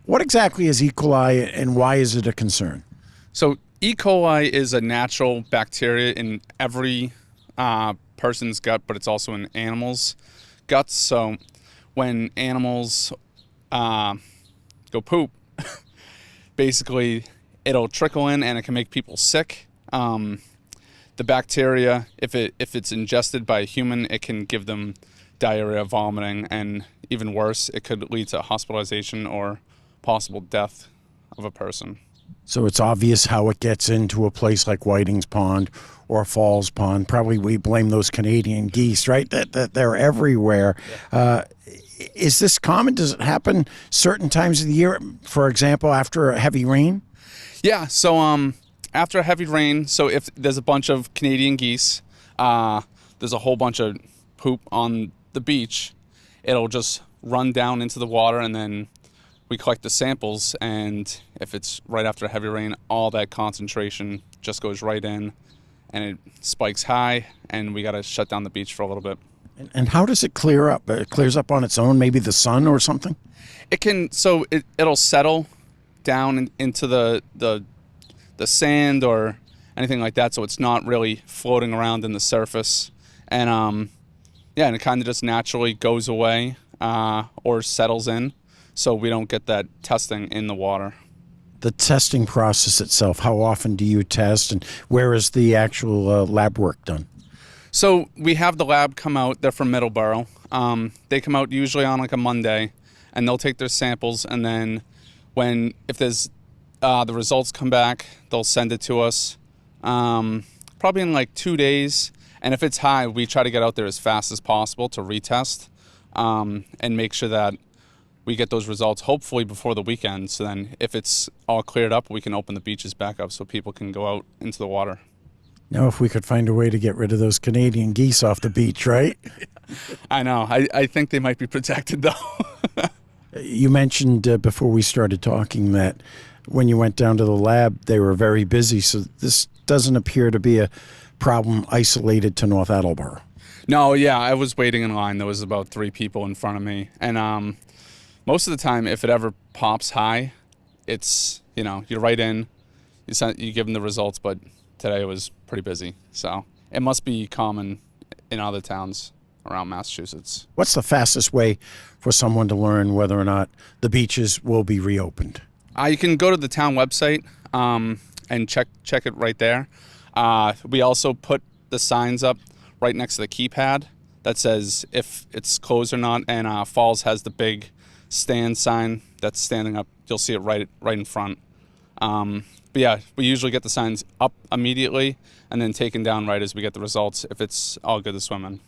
What exactly is E. coli and why is it a concern? So E. coli is a natural bacteria in every person's gut, but it's also in animals' guts. So when animals go poop, basically it'll trickle in and it can make people sick. The bacteria, if it's ingested by a human, it can give them diarrhea, vomiting, and even worse, it could lead to hospitalization or possible death of a person. So it's obvious how it gets into a place like Whitings Pond or Falls Pond. Probably we blame those Canadian geese, right? That they're everywhere. Is this common? Does it happen certain times of the year? For example, after a heavy rain? Yeah, so after a heavy rain, so if there's a bunch of Canadian geese, there's a whole bunch of poop on the beach, it'll just run down into the water, and then we collect the samples, and if it's right after a heavy rain, all that concentration just goes right in, and it spikes high, and we got to shut down the beach for a little bit. And how does it clear up? It clears up on its own, maybe the sun or something? It can, so it'll settle down into the sand or anything like that, so it's not really floating around in the surface, and yeah, and it kind of just naturally goes away or settles in, so we don't get that testing in the water. The testing process itself, how often do you test, and where is the actual lab work done? So we have the lab come out. They're from Middleborough. They come out usually on like a Monday, and they'll take their samples, and then if there's the results come back, they'll send it to us probably in like 2 days. And if it's high, we try to get out there as fast as possible to retest and make sure that we get those results hopefully before the weekend. So then if it's all cleared up, we can open the beaches back up so people can go out into the water. Now, if we could find a way to get rid of those Canadian geese off the beach, right? I know. I think they might be protected, though. You mentioned before we started talking that when you went down to the lab, they were very busy. So this doesn't appear to be a problem isolated to North Attleboro. No, yeah, I was waiting in line. There was about 3 people in front of me. And most of the time, if it ever pops high, it's, you're right in, you give them the results, but today it was pretty busy. So it must be common in other towns around Massachusetts. What's the fastest way for someone to learn whether or not the beaches will be reopened? You can go to the town website and check it right there. We also put the signs up right next to the keypad that says if it's closed or not, and Falls has the big stand sign that's standing up. You'll see it right in front. But yeah, we usually get the signs up immediately and then taken down right as we get the results if it's all good to swim in.